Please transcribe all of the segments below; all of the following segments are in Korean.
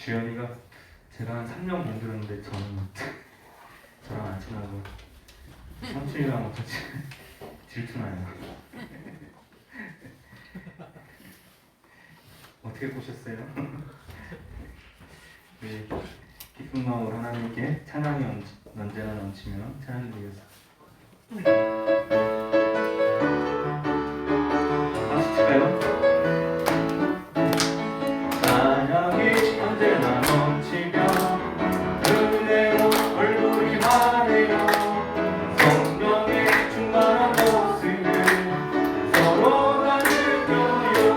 주연이가 제가 한 3년 못 들었는데 저랑 안 친하고 삼촌이랑 같이 질투나요. 어떻게 보셨어요? 우리 기쁜 마음으로 하나님께 찬양이 언제나 넘치면 찬양드리겠습니다. 박수 칠까요? 찬양이 언제나 넘치며 은혜로 얼굴이 환해요. 성령의 충만한 모습을 서로가 느껴요.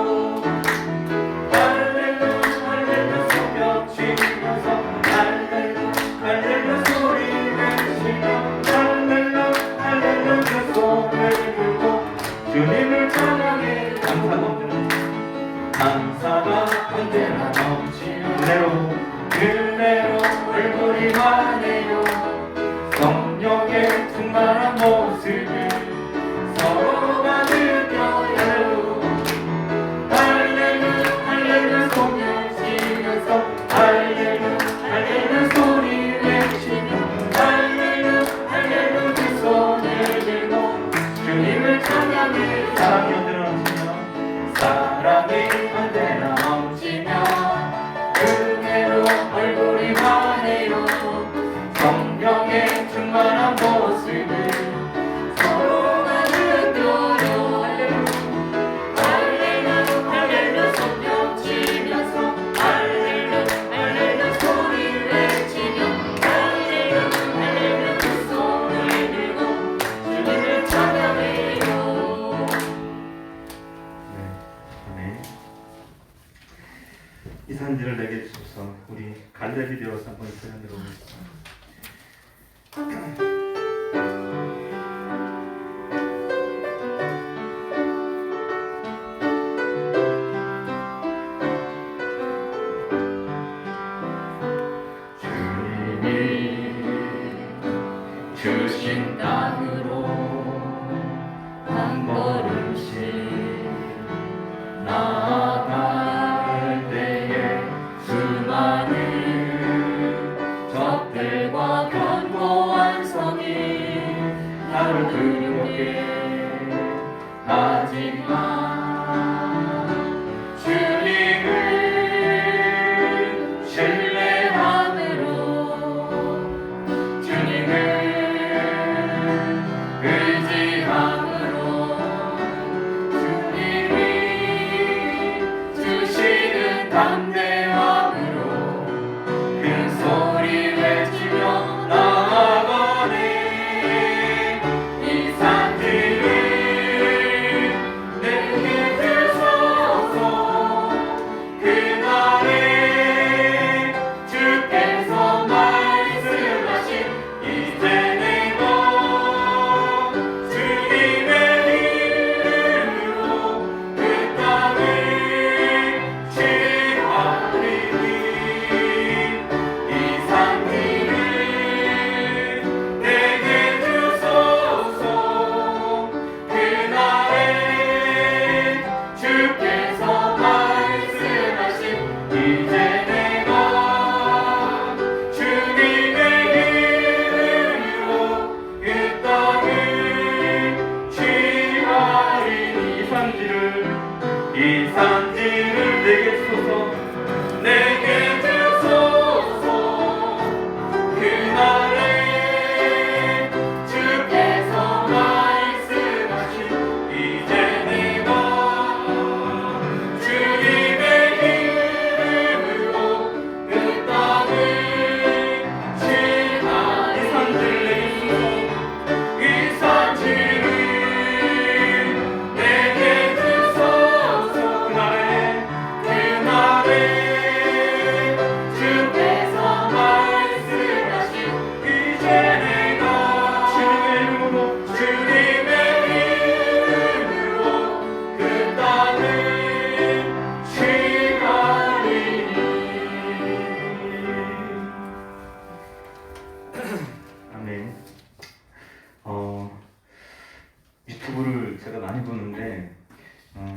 할렐루야 할렐루야 소벽치면서 할렐루야 할렐루야 소리 내시며 할렐루야 할렐루야 그 손을 들고 주님을 찬양해. 감사가 언제나 넘치며 은혜로 얼굴이 환해요. 성령의 충만한 모습을 서로가 느껴요. 할렐루야 할렐루야 손을 치면서 할렐루야 할렐루야 소리 내시며 할렐루야 할렐루야 두 손을 들고 주님을 찬양해. 사랑이 언제나 넘치며 은혜로 얼굴이 환해요. 성령의 충만한 모습을 서로가 느껴요. 할렐루야 할렐루야 손뼉 치면서 할렐루야 할렐루야 소리 외치며 할렐루야 할렐루야 두 손을 들고 주님을 찬양해요. 네, 이 산지를 내게 주소서. 우리 갈렙이 되어서 한번 이 찬양 들어보겠습니다. 주신 땅으로 한 걸음씩 나아갈 때에 수많은 적들과 견고한 성이 나를 두렵게 하지만 주님을 신뢰함으로 의지함으로 주님이 주시는 담대함으로 큰 소리 외치며 나아가네. 이 산지를 내게 주소서. 그날에 주께서 말씀하신 이제 이 산지를 내게 주소서. 내게 주소서. 그날에 주께서 말씀하신 이제 내가 주님의 이름으로 그 땅을 지나리. 이 산지를 내게 주소서. 이 산지를 유튜브를 제가 많이 보는데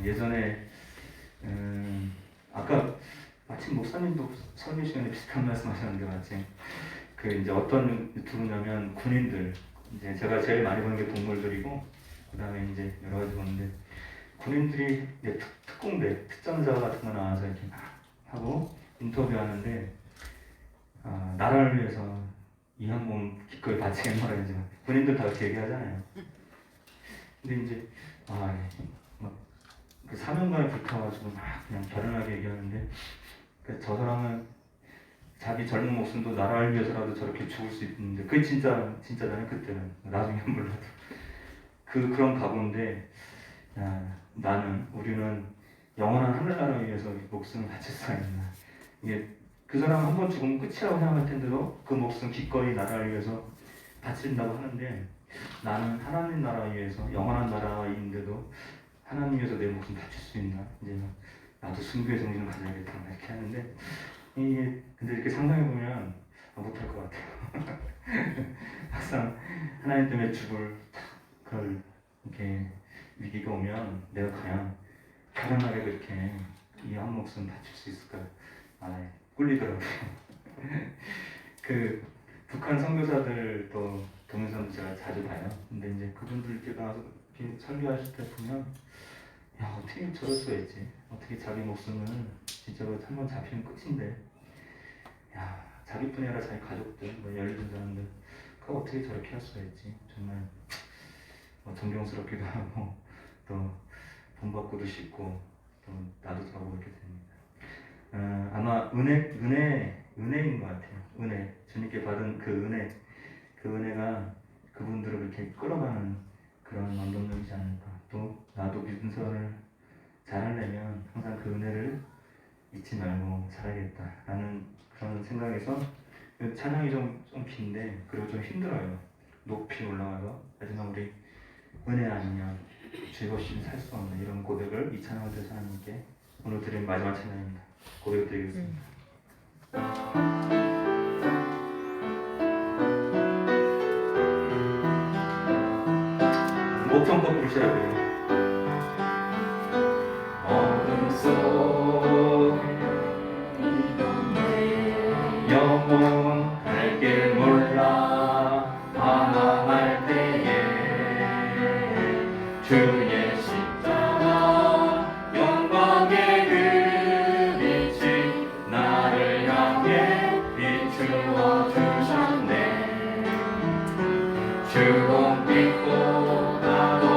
예전에 아까 마침 목사님도 설교 시간에 비슷한 말씀하셨는데 마침 그 이제 어떤 유튜브냐면 군인들 이제 제가 제일 많이 보는 게 동물들이고 그다음에 이제 여러 가지 보는데 군인들이 이제 특공대 특전사 같은 거 나와서 이렇게 막 하고 인터뷰하는데 나라를 위해서 이 한 몸 기꺼이 바치겠노라 이제 군인들 다 그렇게 얘기하잖아요. 근데 이제 그 사명감에 불타가지고 막 그냥 결연하게 얘기하는데 저 사람은 자기 젊은 목숨도 나라를 위해서라도 저렇게 죽을 수 있는데 그게 진짜잖아요. 그때는 나중에 몰라도 그런 각오인데 우리는 영원한 하늘나라를 위해서 목숨을 바칠 수가 있나. 이게 그 사람 한 번 죽으면 끝이라고 생각할 텐데도 그 목숨 기꺼이 나라를 위해서 바친다고 하는데 나는 하나님 나라를 위해서 영원한 나라인데도 하나님 위해서 내 목숨 바칠 수 있나. 이제 나도 순교의 정신을 가져야겠다 이렇게 하는데 이게 근데 이렇게 상상해보면 못할 것 같아요. 막상 하나님 때문에 죽을 그걸 이렇게 위기가 오면 내가 과연 결연하게 그렇게 이 한 목숨 바칠 수 있을까? 꿀리더라고요. 그 북한 선교사들도 동영상도 제가 자주 봐요. 근데 이제 그분들께 가서 이렇게 설교하실 때 보면 어떻게 저럴 수가 있지? 어떻게 자기 목숨을 진짜로 한 번 잡히면 끝인데 자기뿐이 아니라 자기 가족들, 예를 들자는데 그걸 어떻게 저렇게 할 수가 있지? 정말 존경스럽기도 하고 또 본받고도 싶고 또 나도 하고 그렇게 됩니다. 아마 은혜인 것 같아요. 은혜, 주님께 받은 그 은혜가 그분들을 그렇게 끌어가는 그런 원동력이지 않을까. 또 나도 믿음 생활을 잘하려면 항상 그 은혜를 잊지 말고 살아야겠다라는 그런 생각에서 찬양이 좀 긴데 그리고 좀 힘들어요. 높이 올라가서 하지만 우리 은혜 아니면 죄 없이 살 수 없는 이런 고백을 이 찬양을 통해서 하나님께 오늘 드린 마지막 찬양입니다. 고백드리겠습니다. 목청껏 부르셔야 돼요. 어둠 속에 영원할 길 몰라 방황할 때에 주의 십자가 영광의 그 빛이 나를 향해 비추어 주셨네. 주홍빛 꽃가도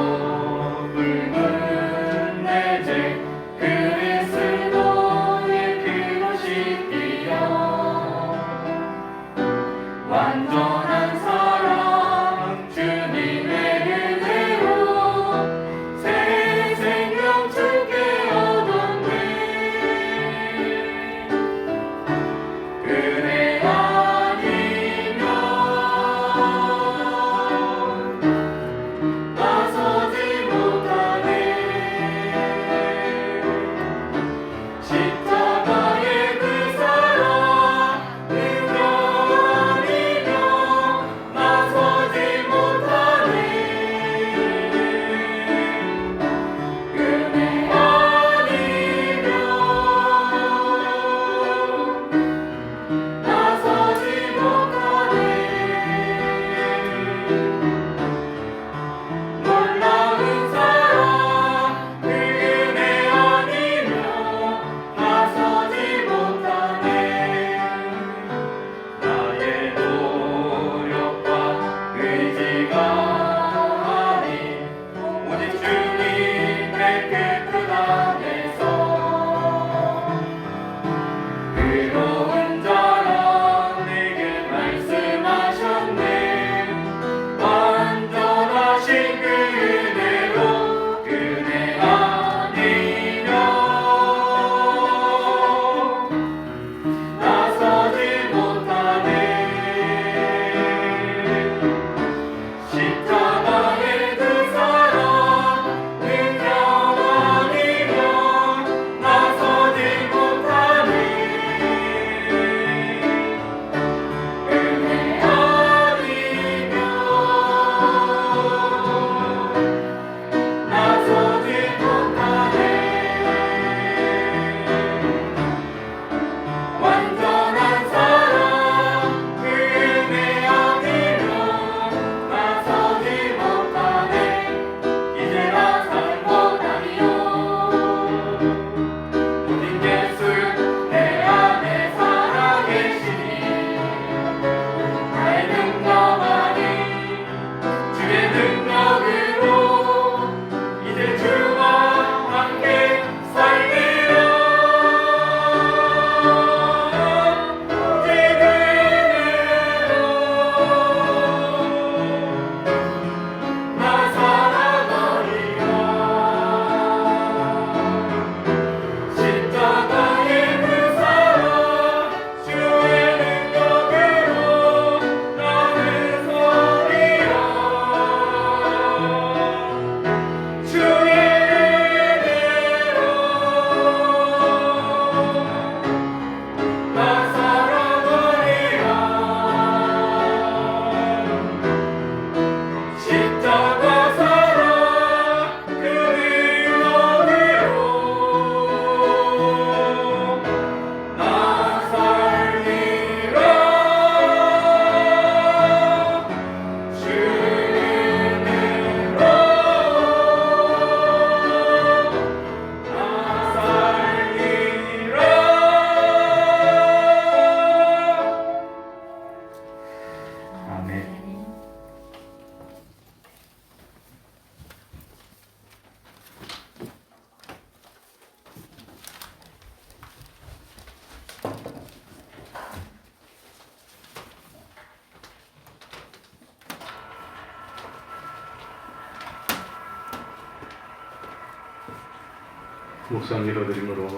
묵상 기도드림으로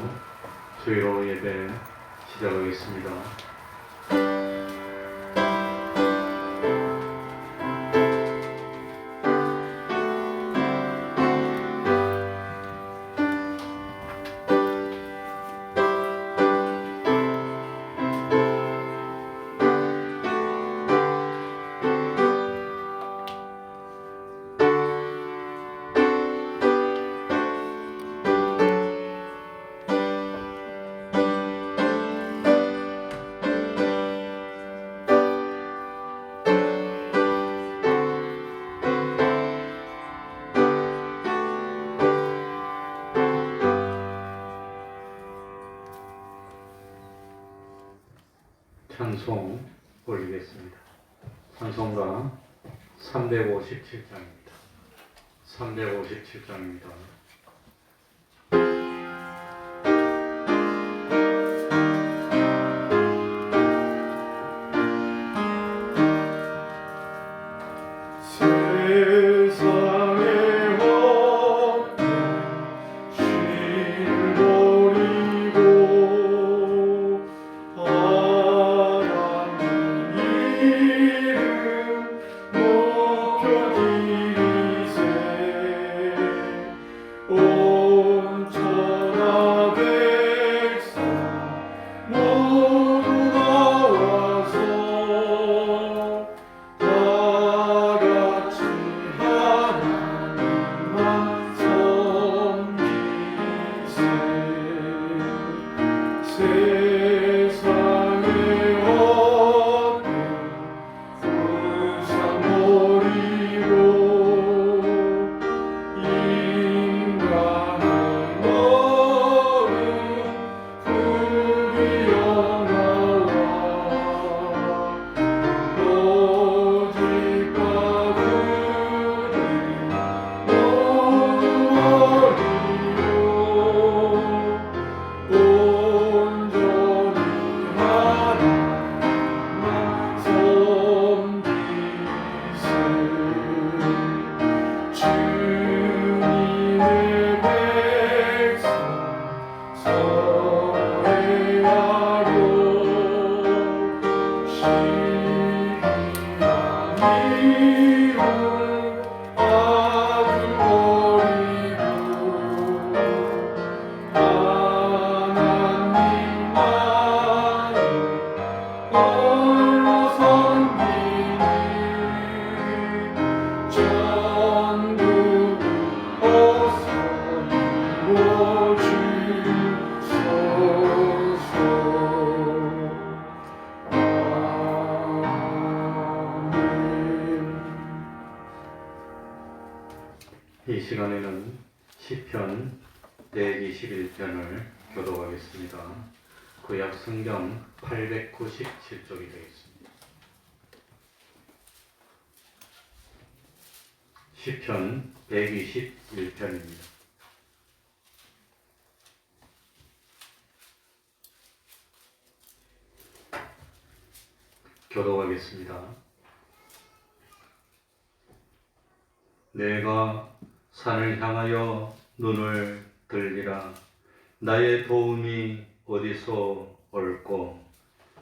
주일로 예배 시작하겠습니다. 찬송 올리겠습니다. 찬송가 357장입니다. 357장입니다. 이 시간에는 시편 121편을 교독하겠습니다. 구약 성경 897쪽이 되겠습니다. 시편 121편입니다. 교독하겠습니다. 내가 산을 향하여 눈을 들리라. 나의 도움이 어디서 올꼬?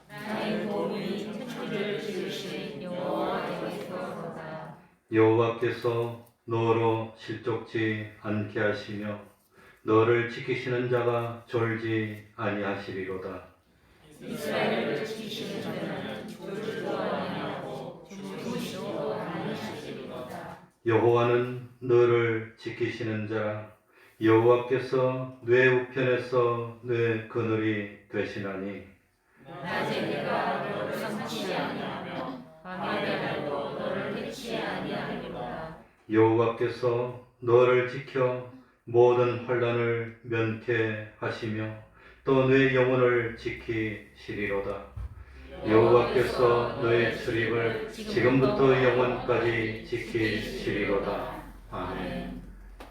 나의 도움이 천지를 지으신 여호와께서로다. 여호와께서 너로 실족지 않게 하시며 너를 지키시는 자가 졸지 아니하시리로다. 이스라엘을 지키시는 자는 졸지도 아니하고 주무시지도 아니하시리로다. 여호와는 너를 지키시는 자, 여호와께서 뇌 우편에서 뇌 그늘이 되시나니 낮에 내가 너를 삼키지 아니하며 밤에 날도 너를 해치지 아니하리로다. 여호와께서 너를 지켜 모든 환난을 면케하시며 또 내 영혼을 지키시리로다. 여호와께서 너의 출입을 지금부터 영원까지 지키시리로다. 아멘.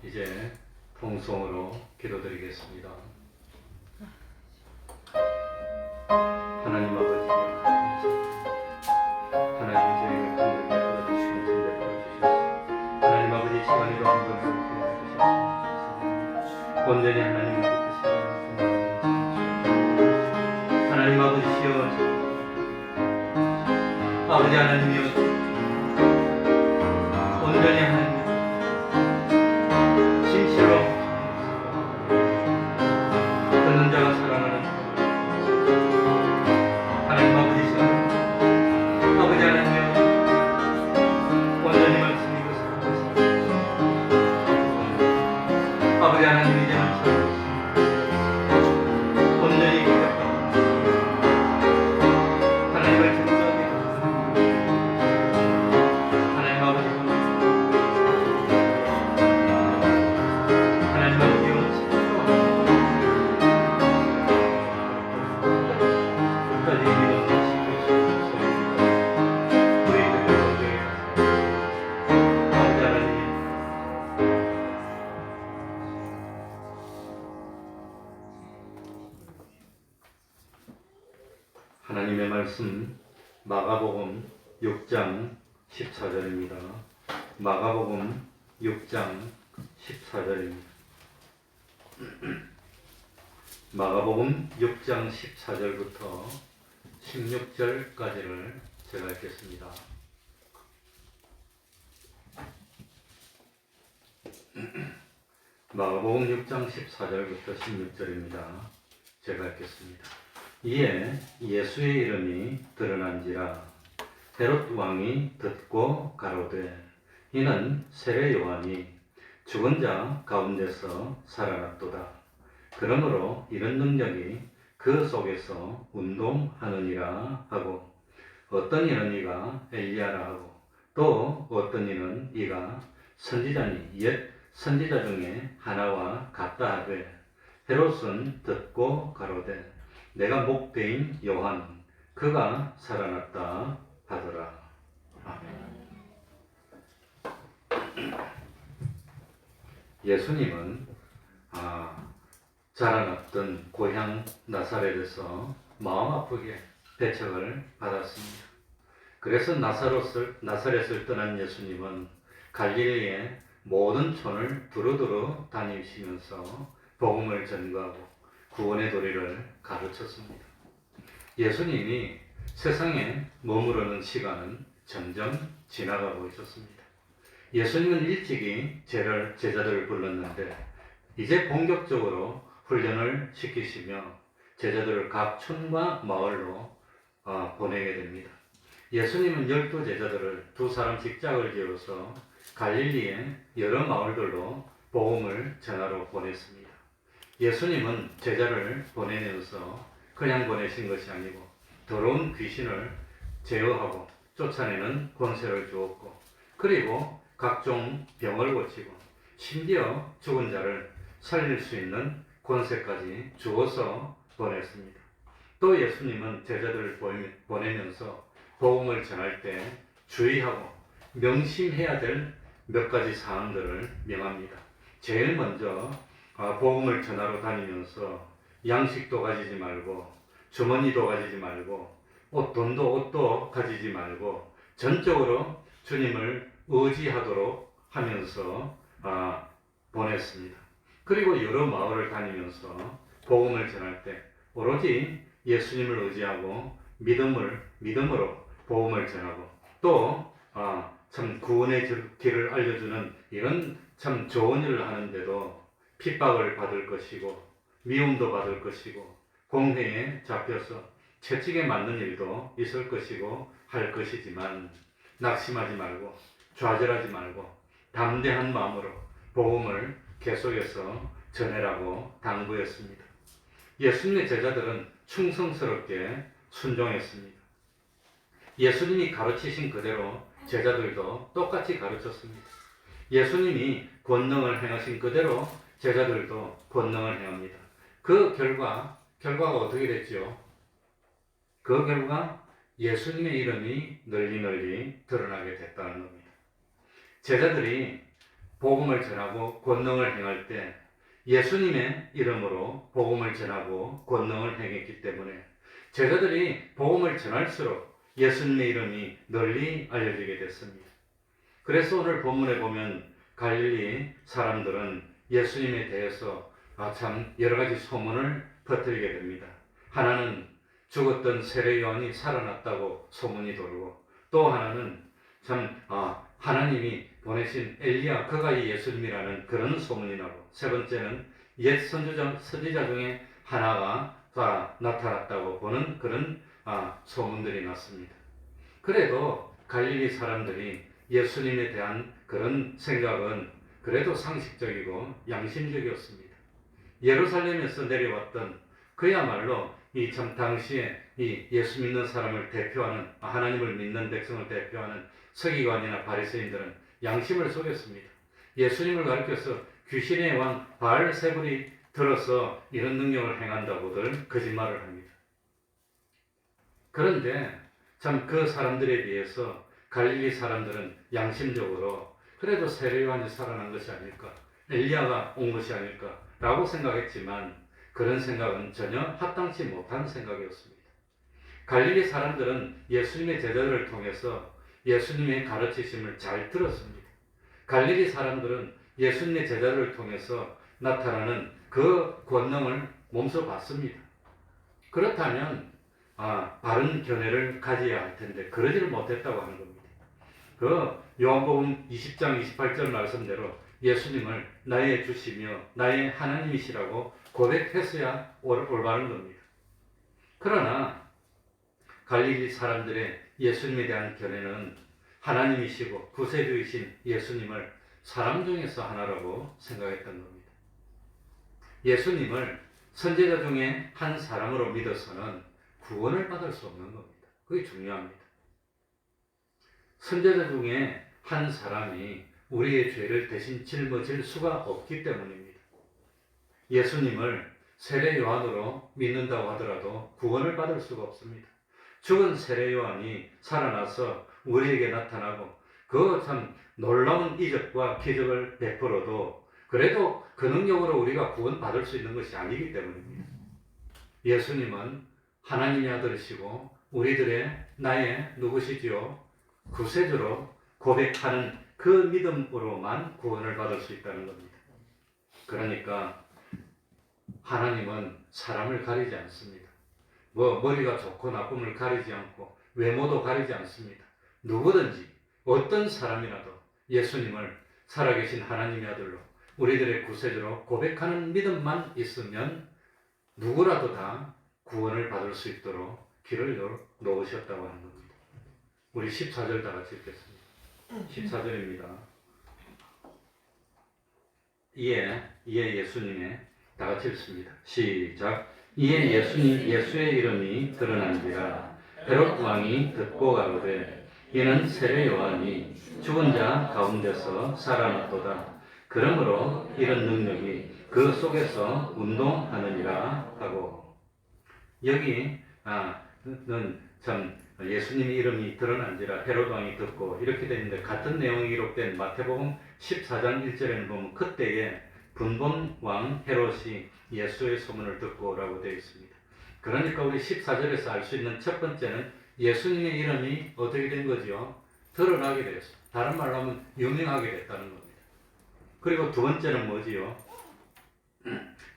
이제 통성으로 기도드리겠습니다. 하나님 아버지, 하나님 저희를 간절히 불러주시고 선배 보여주셨습니다. 하나님 아버지 시간에도 한번 그렇게 해주셨습니다. 온전히 하나님의 뜻이시오. 하나님 아버지시여, 아버지 하나님이여, 온전히 하나님 진실로 듣는 자가 살아나는 하나님 아버지시여, 아버지 하나님이여, 온전히 말씀이 살아나시옵소서. 아버지 하나님 이제는 온전히 기억하고 하나님을 증거하게 하나님 아버지 하나님 아버지 끝까지 믿음을 지키시옵소서. 우리들을 건져야 아버지 하나님 하나님의 말씀 마가복음 6장 14절입니다. 마가복음 6장 14절입니다. 마가복음 6장 14절부터 16절까지를 제가 읽겠습니다. 마가복음 6장 14절부터 16절입니다. 제가 읽겠습니다. 이에 예수의 이름이 드러난지라 헤롯 왕이 듣고 가로되 이는 세례 요한이 죽은 자 가운데서 살아났도다. 그러므로 이런 능력이 그 속에서 운동하느니라 하고 어떤 이는 이가 엘리야라 하고 또 어떤 이는 이가 선지자니 옛 선지자 중에 하나와 같다 하되 헤롯은 듣고 가로되 내가 목배인 요한 그가 살아났다 하더라. 예수님은 자라났던 고향 나사렛에서 마음 아프게 배척을 받았습니다. 그래서 나사렛을 떠난 예수님은 갈릴리의 모든 촌을 두루두루 다니시면서 복음을 전거하고 구원의 도리를 가르쳤습니다. 예수님이 세상에 머무르는 시간은 점점 지나가고 있었습니다. 예수님은 일찍이 제자들을 불렀는데 이제 본격적으로 훈련을 시키시며 제자들을 각 촌과 마을로 보내게 됩니다. 예수님은 12제자들을 2사람씩 짝을 지어서 갈릴리의 여러 마을들로 복음을 전하러 보냈습니다. 예수님은 제자를 보내면서 그냥 보내신 것이 아니고 더러운 귀신을 제어하고 쫓아내는 권세를 주었고 그리고 각종 병을 고치고 심지어 죽은 자를 살릴 수 있는 권세까지 주어서 보냈습니다. 또 예수님은 제자들을 보내면서 복음을 전할 때 주의하고 명심해야 될 몇 가지 사항들을 명합니다. 제일 먼저 복음을 전하러 다니면서 양식도 가지지 말고 주머니도 가지지 말고 돈도 가지지 말고 전적으로 주님을 의지하도록 하면서 보냈습니다. 그리고 여러 마을을 다니면서 복음을 전할 때 오로지 예수님을 의지하고 믿음으로 복음을 전하고 또 참 구원의 길을 알려주는 이런 참 좋은 일을 하는데도 핍박을 받을 것이고 미움도 받을 것이고 공회에 잡혀서 채찍에 맞는 일도 있을 것이고 할 것이지만 낙심하지 말고 좌절하지 말고 담대한 마음으로 복음을 계속해서 전해라고 당부했습니다. 예수님의 제자들은 충성스럽게 순종했습니다. 예수님이 가르치신 그대로 제자들도 똑같이 가르쳤습니다. 예수님이 권능을 행하신 그대로 제자들도 권능을 행합니다. 그 결과가 어떻게 됐죠? 그 결과 예수님의 이름이 널리 드러나게 됐다는 겁니다. 제자들이 복음을 전하고 권능을 행할 때 예수님의 이름으로 복음을 전하고 권능을 행했기 때문에 제자들이 복음을 전할수록 예수님의 이름이 널리 알려지게 됐습니다. 그래서 오늘 본문에 보면 갈릴리 사람들은 예수님에 대해서 참 여러 가지 소문을 퍼뜨리게 됩니다. 하나는 죽었던 세례 요한이 살아났다고 소문이 돌고, 또 하나는 하나님이 보내신 엘리야 그가 예수님이라는 그런 소문이 나고, 세 번째는 옛 선지자 중에 하나가 나타났다고 보는 그런 소문들이 났습니다. 그래도 갈릴리 사람들이 예수님에 대한 그런 생각은 그래도 상식적이고 양심적이었습니다. 예루살렘에서 내려왔던 그야말로 당시에 이 예수 믿는 사람을 대표하는, 하나님을 믿는 백성을 대표하는 서기관이나 바리새인들은 양심을 속였습니다. 예수님을 가리켜서 귀신의 왕 바알세불이 들어서 이런 능력을 행한다고들 거짓말을 합니다. 그런데 그 사람들에 비해서 갈릴리 사람들은 양심적으로 그래도 세례 요한이 살아난 것이 아닐까, 엘리야가 온 것이 아닐까 라고 생각했지만, 그런 생각은 전혀 합당치 못한 생각이었습니다. 갈릴리 사람들은 예수님의 제자들을 통해서 예수님의 가르치심을 잘 들었습니다. 갈릴리 사람들은 예수님의 제자들을 통해서 나타나는 그 권능을 몸소 봤습니다. 그렇다면 바른 견해를 가져야 할 텐데 그러지를 못했다고 하는 겁니다. 요한복음 20장 28절 말씀대로 예수님을 나의 주시며 나의 하나님이시라고 고백했어야 올바른 겁니다. 그러나 갈릴리 사람들의 예수님에 대한 견해는 하나님이시고 구세주이신 예수님을 사람 중에서 하나라고 생각했던 겁니다. 예수님을 선지자 중에 한 사람으로 믿어서는 구원을 받을 수 없는 겁니다. 그게 중요합니다. 선지자 중에 한 사람이 우리의 죄를 대신 짊어질 수가 없기 때문입니다. 예수님을 세례 요한으로 믿는다고 하더라도 구원을 받을 수가 없습니다. 죽은 세례 요한이 살아나서 우리에게 나타나고 그 놀라운 이적과 기적을 베풀어도 그래도 그 능력으로 우리가 구원받을 수 있는 것이 아니기 때문입니다. 예수님은 하나님의 아들이시고 우리들의 나의 누구시지요? 구세주로 고백하는 그 믿음으로만 구원을 받을 수 있다는 겁니다. 그러니까 하나님은 사람을 가리지 않습니다. 머리가 좋고 나쁨을 가리지 않고 외모도 가리지 않습니다. 누구든지 어떤 사람이라도 예수님을 살아계신 하나님의 아들로 우리들의 구세주로 고백하는 믿음만 있으면 누구라도 다 구원을 받을 수 있도록 길을 놓으셨다고 하는 겁니다. 우리 14절 다 같이 읽겠습니다. 14절입니다. 이에 예수님의 다 같이 읽습니다. 시작. 이에 예수의 이름이 드러난지라 헤롯 왕이 듣고 가로되 이는 세례 요한이 죽은 자 가운데서 살아났도다. 그러므로 이런 능력이 그 속에서 운동하느니라 하고, 여기는 예수님의 이름이 드러난지라 헤롯 왕이 듣고 이렇게 되는데, 같은 내용이 기록된 마태복음 14장 1절에는 보면 그때에 분본 왕 헤롯이 예수의 소문을 듣고 라고 되어 있습니다. 그러니까 우리 14절에서 알 수 있는 첫 번째는 예수님의 이름이 어떻게 된 거죠? 드러나게 되었습니다. 다른 말로 하면 유명하게 됐다는 겁니다. 그리고 두 번째는 뭐지요?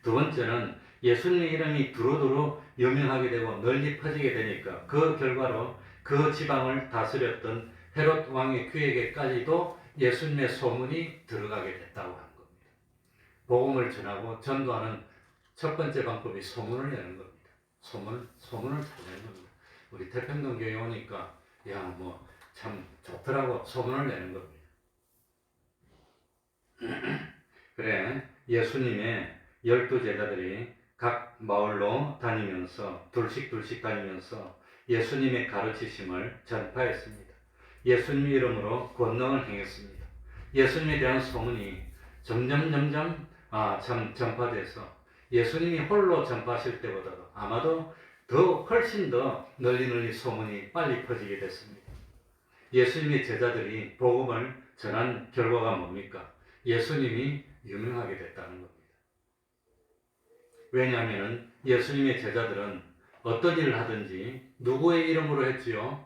두 번째는 예수님의 이름이 두루두루 유명하게 되고 널리 퍼지게 되니까 그 결과로 그 지방을 다스렸던 헤롯 왕의 귀에게까지도 예수님의 소문이 들어가게 됐다고 하는 겁니다. 복음을 전하고 전도하는 첫 번째 방법이 소문을 내는 겁니다. 소문을 잘 내는 겁니다. 우리 태평동 교회 오니까 참 좋더라고 소문을 내는 겁니다. 그래, 예수님의 12제자들이 각 마을로 다니면서 둘씩 다니면서 예수님의 가르치심을 전파했습니다. 예수님의 이름으로 권능을 행했습니다. 예수님에 대한 소문이 점점 전파돼서 예수님이 홀로 전파하실 때보다도 아마도 훨씬 더 널리 소문이 빨리 퍼지게 됐습니다. 예수님의 제자들이 복음을 전한 결과가 뭡니까? 예수님이 유명하게 됐다는 겁니다. 왜냐하면 예수님의 제자들은 어떤 일을 하든지 누구의 이름으로 했지요?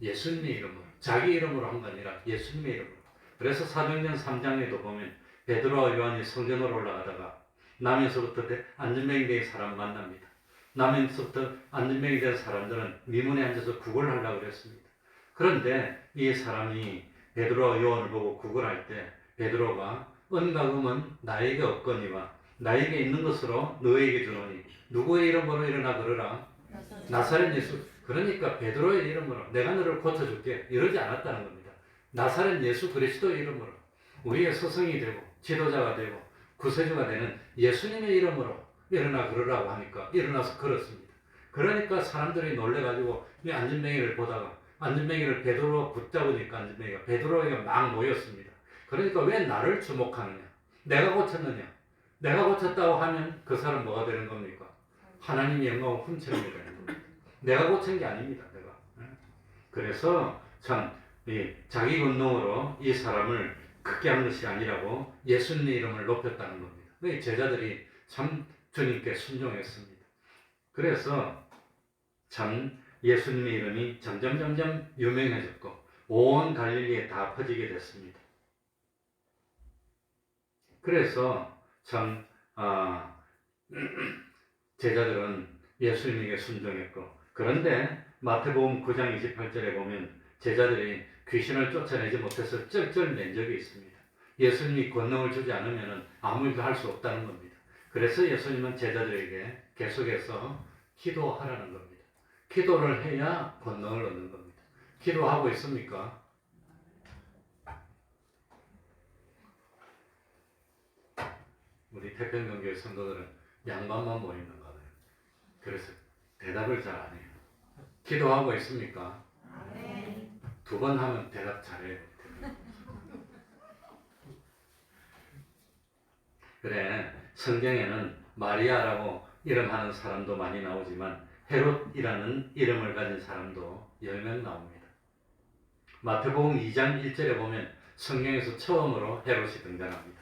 예수님의 이름으로. 자기 이름으로 한 게 아니라 예수님의 이름으로. 그래서 사도행전 3장에도 보면 베드로와 요한이 성전으로 올라가다가 나면서부터 안전병이 된 사람 만납니다. 나면서부터 안전병이 된 사람들은 미문에 앉아서 구걸을 하려고 그랬습니다. 그런데 이 사람이 베드로와 요한을 보고 구걸할 때 베드로가 은과 금은 나에게 없거니와 나에게 있는 것으로 너에게 주노니 누구의 이름으로 일어나 걸으라. 나사렛 예수. 그러니까 베드로의 이름으로 내가 너를 고쳐줄게 이러지 않았다는 겁니다. 나사렛 예수 그리스도의 이름으로 우리의 스승이 되고 지도자가 되고 구세주가 되는 예수님의 이름으로 일어나 걸으라고 하니까 일어나서 걸었습니다. 그러니까 사람들이 놀래가지고 이 안전뱅이를 보다가 안전뱅이를 베드로가 붙잡으니까 안전뱅이가 베드로에게 막 모였습니다. 그러니까 왜 나를 주목하느냐? 내가 고쳤느냐? 내가 고쳤다고 하면 그 사람 뭐가 되는 겁니까? 하나님의 영광을 훔치는 게 되는 겁니다. 내가 고친 게 아닙니다. 내가. 그래서 참 자기 권능으로 이 사람을 크게 한 것이 아니라고 예수님의 이름을 높였다는 겁니다. 제자들이 참 주님께 순종했습니다. 그래서 참 예수님의 이름이 점점 유명해졌고 온 갈릴리에 다 퍼지게 됐습니다. 그래서 참 제자들은 예수님에게 순종했고 그런데 마태복음 9장 28절에 보면 제자들이 귀신을 쫓아내지 못해서 쩔쩔맨 적이 있습니다. 예수님이 권능을 주지 않으면 아무 일도 할 수 없다는 겁니다. 그래서 예수님은 제자들에게 계속해서 기도하라는 겁니다. 기도를 해야 권능을 얻는 겁니다. 기도하고 있습니까? 우리 태평경교회 성도들은 양반만 모이는가 봐요. 그래서 대답을 잘 안 해요. 기도하고 있습니까? 두 번 하면 대답 잘해요. 그래, 성경에는 마리아라고 이름하는 사람도 많이 나오지만 헤롯이라는 이름을 가진 사람도 10명 나옵니다. 마태복음 2장 1절에 보면 성경에서 처음으로 헤롯이 등장합니다.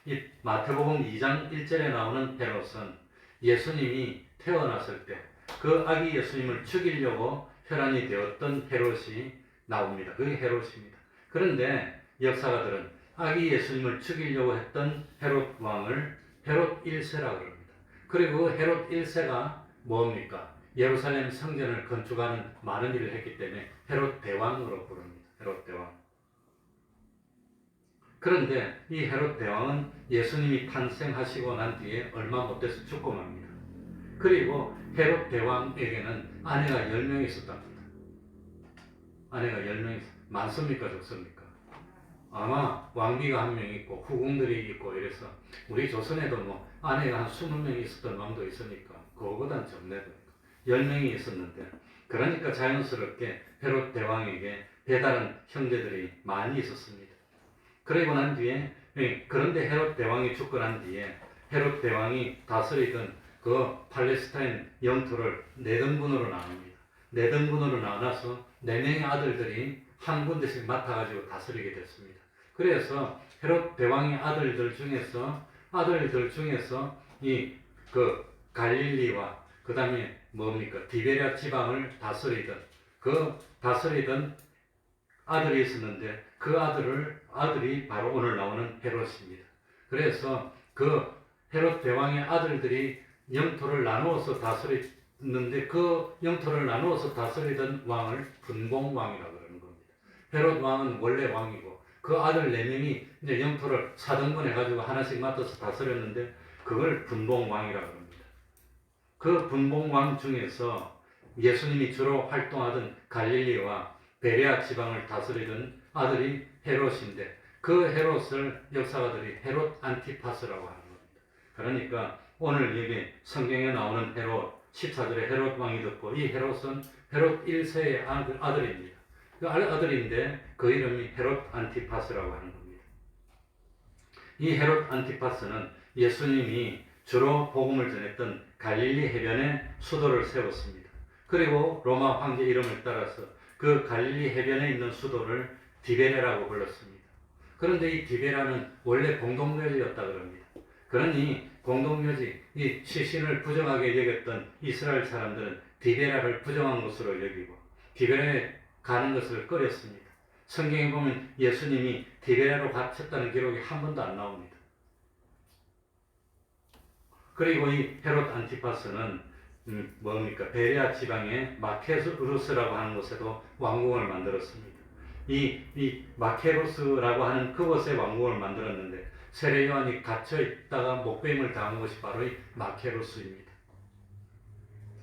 이 마태복음 2장 1절에 나오는 헤롯은 예수님이 태어났을 때 그 아기 예수님을 죽이려고 혈안이 되었던 헤롯이 나옵니다. 그게 헤롯입니다. 그런데 역사가들은 아기 예수님을 죽이려고 했던 헤롯 왕을 헤롯 1세라고 합니다. 그리고 헤롯 1세가 뭡니까? 예루살렘 성전을 건축하는 많은 일을 했기 때문에 헤롯 대왕으로 부릅니다. 헤롯 대왕. 그런데 이 헤롯 대왕은 예수님이 탄생하시고 난 뒤에 얼마 못 돼서 죽고 맙니다. 그리고 헤롯 대왕에게는 아내가 10명이 있었답니다. 아내가 10명이 많습니까? 적습니까? 아마 왕비가 1명 있고 후궁들이 있고 이래서 우리 조선에도 뭐 아내가 한 20명이 있었던 왕도 있으니까 그거보단 적네도 10명이 있었는데 그러니까 자연스럽게 헤롯 대왕에게 배다른 형제들이 많이 있었습니다. 그리고 난 뒤에 그런데 헤롯 대왕이 죽고 난 뒤에 헤롯 대왕이 다스리던 그 팔레스타인 영토를 4등분으로 나눕니다. 4등분으로 나눠서 4명의 아들들이 한 군데씩 맡아가지고 다스리게 됐습니다. 그래서 헤롯 대왕의 아들들 중에서 이 그 갈릴리와 그 다음에 뭡니까 디베랴 지방을 다스리던 아들이 있었는데 그 아들이 바로 오늘 나오는 헤롯입니다. 그래서 그 헤롯 대왕의 아들들이 영토를 나누어서 다스렸는데 그 영토를 나누어서 다스리던 왕을 분봉왕이라고 그러는 겁니다. 헤롯 왕은 원래 왕이고 그 아들 4명이 이제 영토를 4등분 해가지고 하나씩 맡아서 다스렸는데 그걸 분봉왕이라고 합니다. 그 분봉왕 중에서 예수님이 주로 활동하던 갈릴리와 베레아 지방을 다스리던 아들이 헤롯인데 그 헤롯을 역사가들이 헤롯 안티파스라고 하는 겁니다. 그러니까 오늘 여기 성경에 나오는 헤롯 14절에 헤롯 왕이 듣고 이 헤롯은 헤롯 1세의 아들입니다. 그 아들인데 그 이름이 헤롯 안티파스라고 하는 겁니다. 이 헤롯 안티파스는 예수님이 주로 복음을 전했던 갈릴리 해변에 수도를 세웠습니다. 그리고 로마 황제 이름을 따라서 그 갈릴리 해변에 있는 수도를 디베레라고 불렀습니다. 그런데 이 디베라는 원래 공동묘지였다 그럽니다. 그러니 공동묘지, 이 시신을 부정하게 여겼던 이스라엘 사람들은 디베라를 부정한 것으로 여기고 디베라에 가는 것을 꺼렸습니다. 성경에 보면 예수님이 디베라로 갇혔다는 기록이 한 번도 안 나옵니다. 그리고 이 헤롯 안티파스는 뭡니까? 베레아 지방의 마케루스라고 하는 곳에도 왕궁을 만들었습니다. 이 마케루스라고 하는 그곳에 왕궁을 만들었는데 세례 요한이 갇혀 있다가 목배임을 당한 것이 바로 이 마케루스입니다.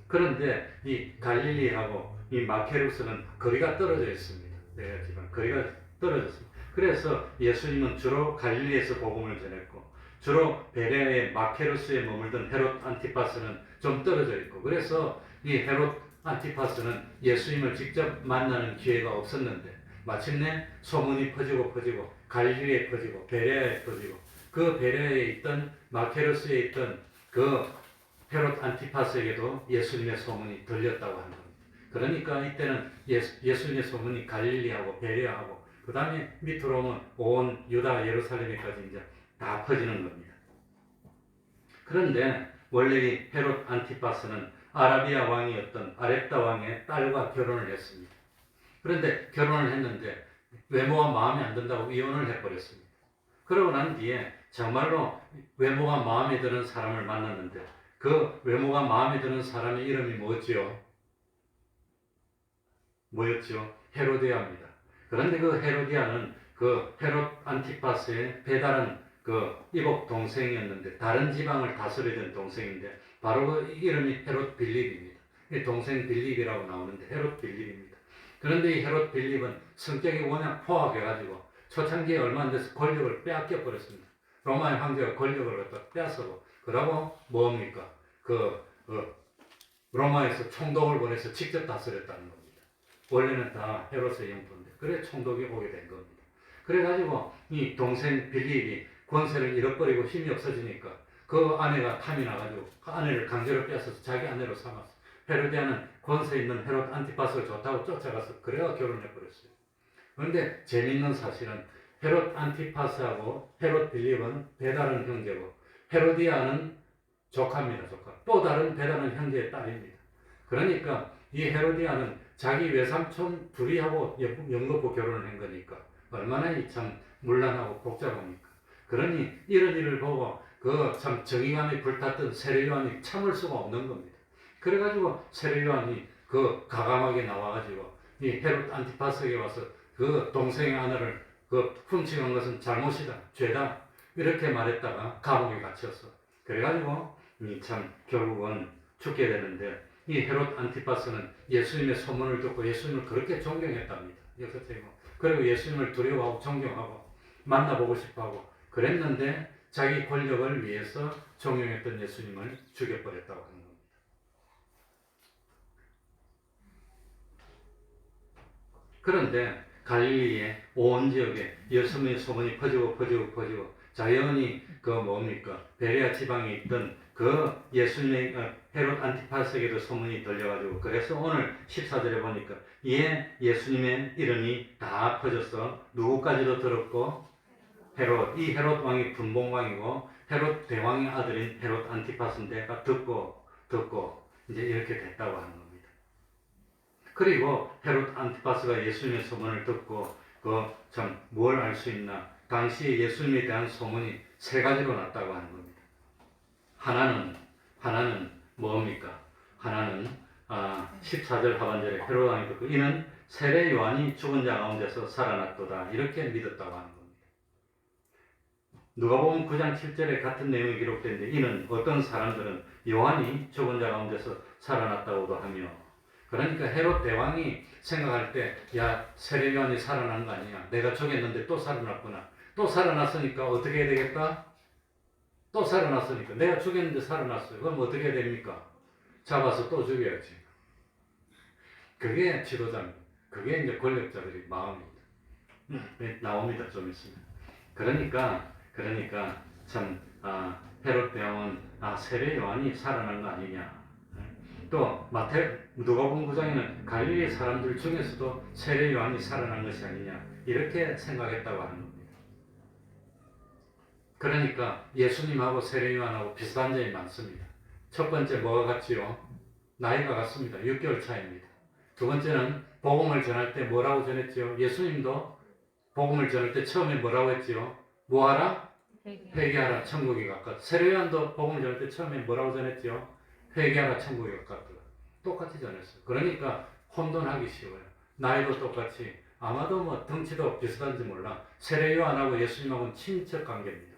그런데 이 갈릴리하고 이 마케루스는 거리가 떨어져 있습니다. 베레아 지방 거리가 떨어졌습니다. 그래서 예수님은 주로 갈릴리에서 복음을 전했고 주로 베레아의 마케루스에 머물던 헤롯 안티파스는 좀 떨어져 있고 그래서 이 헤롯 안티파스는 예수님을 직접 만나는 기회가 없었는데 마침내 소문이 퍼지고 갈릴리에 퍼지고 베레아에 퍼지고 그 베레아에 있던 마케루스에 있던 그 헤롯 안티파스에게도 예수님의 소문이 들렸다고 하는 겁니다. 그러니까 이때는 예수님의 소문이 갈릴리하고 베레아하고 그 다음에 밑으로 오면 온 유다 예루살렘에까지 이제 다 퍼지는 겁니다. 그런데 원래 이 헤롯 안티파스는 아라비아 왕이었던 아렙다 왕의 딸과 결혼을 했습니다. 그런데 결혼을 했는데 외모가 마음에 안 든다고 이혼을 해버렸습니다. 그러고 난 뒤에 정말로 외모가 마음에 드는 사람을 만났는데 그 외모가 마음에 드는 사람의 이름이 뭐지요? 뭐였죠? 헤로디아입니다. 그런데 그 헤로디아는 그 헤롯 안티파스의 배다른 그 이복 동생이었는데 다른 지방을 다스리던 동생인데 바로 그 이름이 헤롯 빌립입니다. 이 동생 빌립이라고 나오는데 헤롯 빌립입니다. 그런데 이 헤롯 빌립은 성격이 워낙 포악해가지고 초창기에 얼마 안 돼서 권력을 빼앗겨 버렸습니다. 로마의 황제가 권력을 갖다 빼앗아고 그러고 뭡니까? 로마에서 총독을 보내서 직접 다스렸다는 겁니다. 원래는 다 헤롯의 영토인데 그래 총독이 오게 된 겁니다. 그래가지고 이 동생 빌립이 권세를 잃어버리고 힘이 없어지니까 그 아내가 탐이 나가지고 그 아내를 강제로 빼앗아서 자기 아내로 삼았어. 헤로디아는 권세 있는 헤롯 안티파스가 좋다고 쫓아가서 그래가 결혼해버렸어요. 그런데 재밌는 사실은 헤롯 안티파스하고 헤롯 빌립은 배다른 형제고 헤로디아는 조카입니다. 조카. 또 다른 배다른 형제의 딸입니다. 그러니까 이 헤로디아는 자기 외삼촌 둘이하고 연거푸 결혼을 한 거니까 얼마나 참 문란하고 복잡합니까. 그러니 이런 일을 보고 그 참 정의감이 불탔던 세례 요한이 참을 수가 없는 겁니다. 그래가지고 세례 요한이 그 가감하게 나와가지고 이 헤롯 안티파스에게 와서 그 동생의 아내를 그 훔쳐간 것은 잘못이다, 죄다 이렇게 말했다가 감옥에 갇혔어. 그래가지고 참 결국은 죽게 되는데 이 헤롯 안티파스는 예수님의 소문을 듣고 예수님을 그렇게 존경했답니다. 역사책이고 그리고 예수님을 두려워하고 존경하고 만나보고 싶어하고 그랬는데 자기 권력을 위해서 존경했던 예수님을 죽여버렸다고 하는 겁니다. 그런데 갈릴리의 온 지역에 예수님의 소문이 퍼지고 자연히 그 뭡니까 베레아 지방에 있던 그 예수님의 헤롯 안티파스에게도 소문이 들려가지고 그래서 오늘 14절에 보니까 이에 예수님의 이름이 다 퍼져서 누구까지도 들었고 이 헤롯 왕이 분봉왕이고 헤롯 대왕의 아들인 헤롯 안티파스인데가 듣고 이제 이렇게 됐다고 하는 겁니다. 그리고 헤롯 안티파스가 예수님의 소문을 듣고 참 뭘 알 수 있나 당시 예수님에 대한 소문이 세 가지로 났다고 하는 겁니다. 하나는 뭡니까? 하나는 14절 하반절에 헤롯 왕이 듣고 이는 세례 요한이 죽은 자 가운데서 살아났도다 이렇게 믿었다고 하는 겁니다. 누가복음 9장 7절에 같은 내용이 기록되는데 이는 어떤 사람들은 요한이 죽은 자 가운데서 살아났다고도 하며 그러니까 헤롯 대왕이 생각할 때 야 세례 요한이 살아난 거 아니냐 내가 죽였는데 또 살아났구나 또 살아났으니까 어떻게 해야 되겠다? 또 살아났으니까 내가 죽였는데 살아났어요. 그럼 어떻게 해야 됩니까? 잡아서 또 죽여야지. 그게 지도자입니다. 그게 이제 권력자들의 마음입니다. 나옵니다. 좀 있으면. 그러니까 참 헤롯 대왕은 세례 요한이 살아난 거 아니냐. 또 누가복음 9장에는 갈릴리 사람들 중에서도 세례 요한이 살아난 것이 아니냐 이렇게 생각했다고 하는 겁니다. 그러니까 예수님하고 세례 요한하고 비슷한 점이 많습니다. 첫 번째 뭐가 같지요? 나이가 같습니다. 6개월 차이입니다. 두 번째는 복음을 전할 때 뭐라고 전했지요? 예수님도 복음을 전할 때 처음에 뭐라고 했지요? 뭐하라? 회개하라 천국이 가깝다. 세례요한도 복음을 전할 때 처음에 뭐라고 전했죠? 회개하라 천국이 가깝다. 똑같이 전했어요. 그러니까 혼돈하기 쉬워요. 나이도 똑같이 아마도 뭐 덩치도 비슷한지 몰라. 세례요한하고 예수님하고는 친척 관계입니다.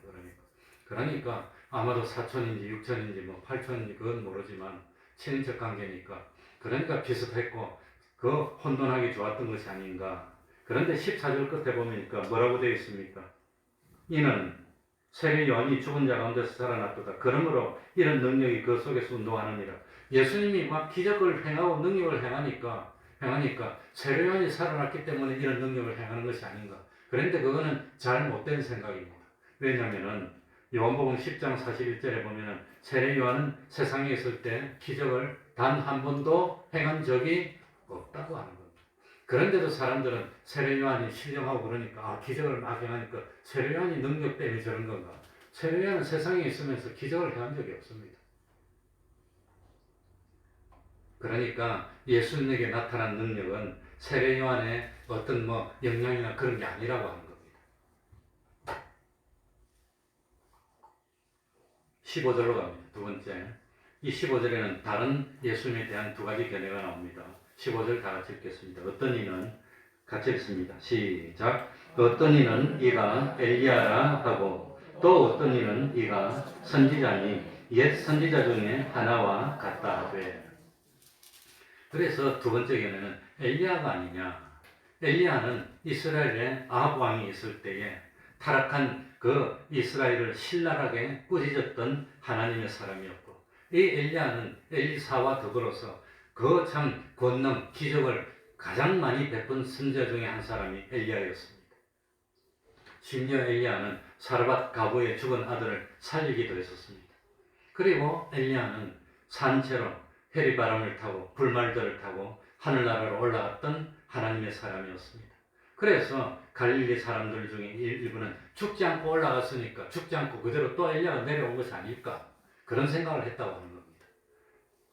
그러니까 아마도 사촌인지 육촌인지 뭐 팔촌인지 그건 모르지만 친인척 관계니까 그러니까 비슷했고 그 혼돈하기 좋았던 것이 아닌가. 그런데 14절 끝에 보니까 뭐라고 되어 있습니까? 이는 세례 요한이 죽은 자 가운데서 살아났도다. 그러므로 이런 능력이 그 속에서 운동하느니라. 예수님이 막 기적을 행하고 능력을 행하니까 세례 요한이 살아났기 때문에 이런 능력을 행하는 것이 아닌가. 그런데 그거는 잘못된 생각입니다. 왜냐하면은 요한복음 10장 41절에 보면은 세례 요한은 세상에 있을 때 기적을 단 한 번도 행한 적이 없다고 하는 겁니다. 그런데도 사람들은 세례 요한이 신령하고 그러니까 기적을 막 행하니까 세례 요한이 능력 때문에 저런 건가? 세례 요한은 세상에 있으면서 기적을 행한 적이 없습니다. 그러니까 예수님에게 나타난 능력은 세례 요한의 어떤 뭐 영향이나 그런 게 아니라고 하는 겁니다. 15절로 갑니다. 두 번째. 이 15절에는 다른 예수님에 대한 두 가지 견해가 나옵니다. 15절 다 같이 읽겠습니다. 어떤 이는 같이 읽습니다. 시작. 어떤 이는 이가 엘리야라 하고 또 어떤 이는 이가 선지자니 옛 선지자 중에 하나와 같다 하되. 그래서 두 번째 견해는 엘리야가 아니냐. 엘리야는 이스라엘에 아합 왕이 있을 때에 타락한 그 이스라엘을 신랄하게 꾸짖었던 하나님의 사람이었고, 이 엘리야는 엘리사와 더불어서 그 참 권능, 기적을 가장 많이 베푼 선지자 중에 한 사람이 엘리야였습니다. 심지어 엘리야는 사르밧 가부의 죽은 아들을 살리기도 했었습니다. 그리고 엘리야는 산채로 해리바람을 타고 불말들을 타고 하늘나라로 올라갔던 하나님의 사람이었습니다. 그래서 갈릴리 사람들 중에 일부는 죽지 않고 올라갔으니까 죽지 않고 그대로 또 엘리야가 내려온 것이 아닐까, 그런 생각을 했다고 하는 겁니다.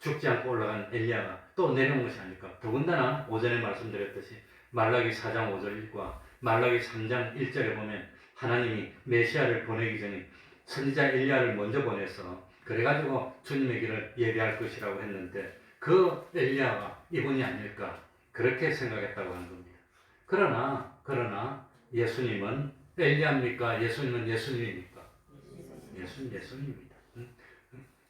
죽지 않고 올라간 엘리야가 또 내려온 것이 아닐까. 더군다나 오전에 말씀드렸듯이 말라기 4장 5절과 말라기 3장 1절에 보면 하나님이 메시아를 보내기 전에 선지자 엘리야를 먼저 보내서 그래가지고 주님의 길을 예비할 것이라고 했는데 그 엘리야가 이분이 아닐까, 그렇게 생각했다고 하는 겁니다. 그러나 예수님은 엘리야입니까? 예수님은 예수님입니까? 예수님입니다.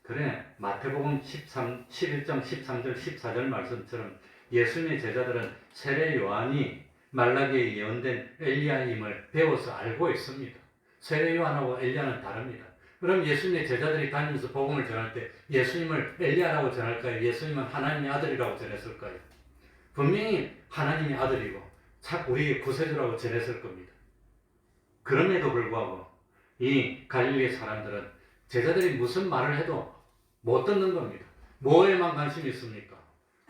그래, 마태복음 11장 13절 14절 말씀처럼 예수님의 제자들은 세례 요한이 말라기에 예언된 엘리야임을 배워서 알고 있습니다. 세례 요한하고 엘리야는 다릅니다. 그럼 예수님의 제자들이 다니면서 복음을 전할 때 예수님을 엘리야라고 전할까요? 예수님은 하나님의 아들이라고 전했을까요? 분명히 하나님의 아들이고 우리의 구세주라고 전했을 겁니다. 그럼에도 불구하고 이 갈릴리 사람들은 제자들이 무슨 말을 해도 못 듣는 겁니다. 뭐에만 관심이 있습니까?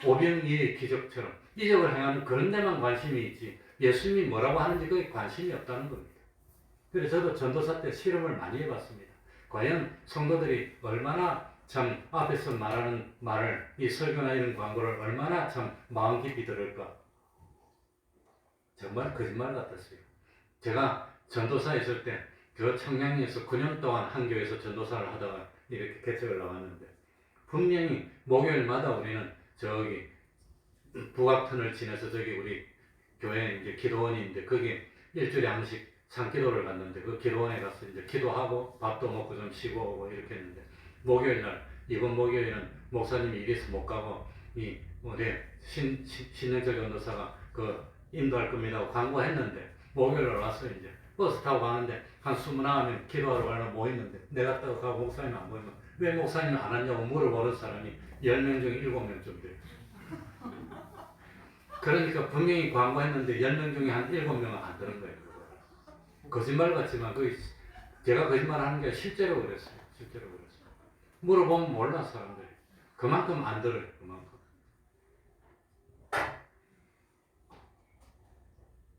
오병이의 기적처럼 이적을 행하는 그런 데만 관심이 있지 예수님이 뭐라고 하는지 거기 관심이 없다는 겁니다. 그래서 저도 전도사 때 실험을 많이 해봤습니다. 과연 성도들이 얼마나 참 앞에서 말하는 말을, 이 설교나 이런 광고를 얼마나 참 마음 깊이 들을까. 정말 거짓말 같았어요. 제가 전도사 있을 때 그 청량리에서 9년 동안 한 교회에서 전도사를 하다가 이렇게 개척을 나왔는데 분명히 목요일마다 우리는 저기 북악턴을 지내서 저기 우리 교회 이제 기도원인데 거기 일주일에 한 번씩 산기도를 갔는데 그 기도원에 가서 이제 기도하고 밥도 먹고 좀 쉬고 오고 이렇게 했는데 목요일 날 이번 목요일은 목사님이 일해서 못 가고 이 우리 신영철 전도사가 그 인도할 겁니다 하고 광고했는데 목요일에 와서 이제 버스 타고 가는데 한 29명 기도하러 가려고 모였는데 내가 따고 가고 목사님 안 보이면 왜 목사님 안 왔냐고 물어보는 사람이 10명 중에 7명쯤 돼요. 그러니까 분명히 광고했는데 10명 중에 한 7명은 안 들은 거예요. 거짓말 같지만 제가 거짓말하는 게 실제로 그랬어요. 물어보면 몰라 사람들이. 그만큼 안 들어요. 그만큼.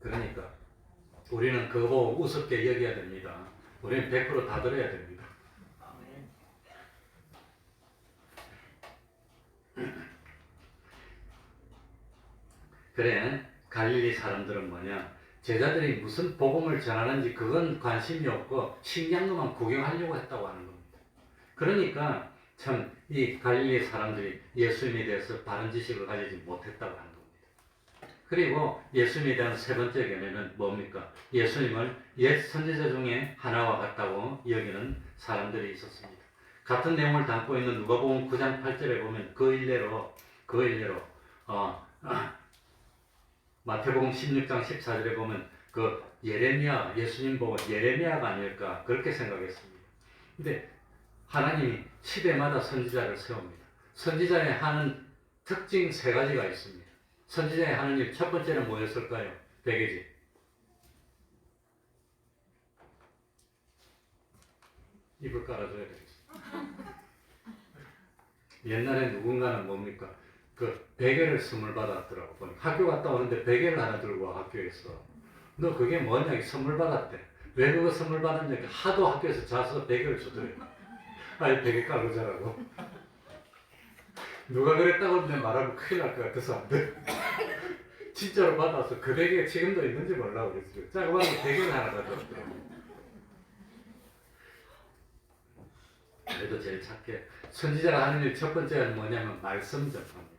그러니까 우리는 그거 보고 우습게 여겨야 됩니다. 우리는 100% 다 들어야 됩니다. 그래, 갈릴리 사람들은 뭐냐? 제자들이 무슨 복음을 전하는지 그건 관심이 없고 신기한 것만 구경하려고 했다고 하는 겁니다. 그러니까 참 이 갈릴리 사람들이 예수님에 대해서 바른 지식을 가지지 못했다고 하는 겁니다. 그리고 예수님에 대한 세 번째 견해는 뭡니까? 예수님을 옛 선지자 중에 하나와 같다고 여기는 사람들이 있었습니다. 같은 내용을 담고 있는 누가복음 9장 8절에 보면 그 일례로 마태복음 16장 14절에 보면 그 예레미야, 예수님 보고 예레미야가 아닐까 그렇게 생각했습니다. 근데 하나님이 시대마다 선지자를 세웁니다. 선지자의 하는 특징 세 가지가 있습니다. 선지자의 하는 일 첫 번째는 뭐였을까요? 베개지. 이불 깔아줘야 되겠어. 옛날에 누군가는 뭡니까? 그 베개를 선물 받았더라고. 보니까 학교 갔다 오는데 베개를 하나 들고 와 학교에서. 너 그게 뭐냐? 선물 받았대. 왜 그거 선물 받았냐? 하도 학교에서 자서 베개를 주더래요. 아니 베개 깔고 자라고. 누가 그랬다고 내 말하면 큰일 날 것 같아서 안 돼. 진짜로 받아서 그 베개 지금도 있는지 몰라 그랬어요. 자그마한 베개를 하나 가져왔더라고. 그래도 제일 작게 선지자가 하는 일 첫 번째는 뭐냐면 말씀 전파입니다.